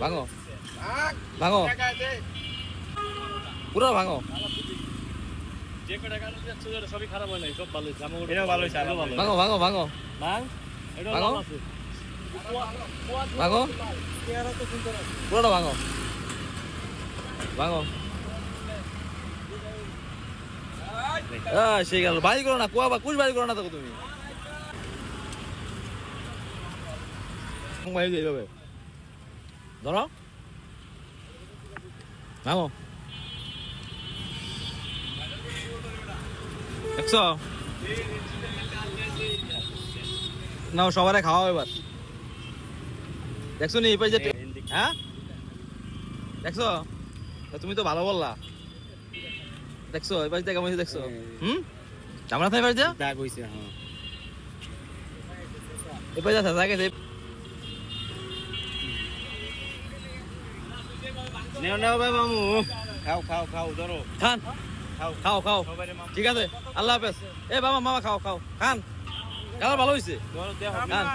ভাঙো ভাঙো পুরো ভাঙো যে কটা গাড়ি যাচ্ছে সবই খারাপ হয় নাই, সব ভালো হয়েছে। আমার এটা ভালো হয়েছে, আরো ভালো। ভাঙো ভাঙো ভাঙো ভাঙ, এটা ভাঙো। ভালো আছে। ভাঙো পুরোটা ভাঙো ভাঙো সেই গেল বাড়ি করো না কুয়া বা কুশ বাড়ি করো না তো তুমি এইভাবে ধরো ভাঙো দেখছো না সবারে খাওয়া এবার দেখছো নি এই পাশে হ্যাঁ দেখছো তুমি তো ভালো বললা দেখছো এই পাশে কেমন দেখছো চামড়া থাকে পাশে দাগ হইছে। হ্যাঁ, এই পাশে আছে থাকে নেও নেও ভাই মামু, খাও খাও খাও, ধরো খান খাও খাও খাও সবাইরে মামু, ঠিক আছে আল্লাহ হাফেজ এ বাবা মামা খাও খাও খান কালার ভালো হয়েছে ধরো দেও। খান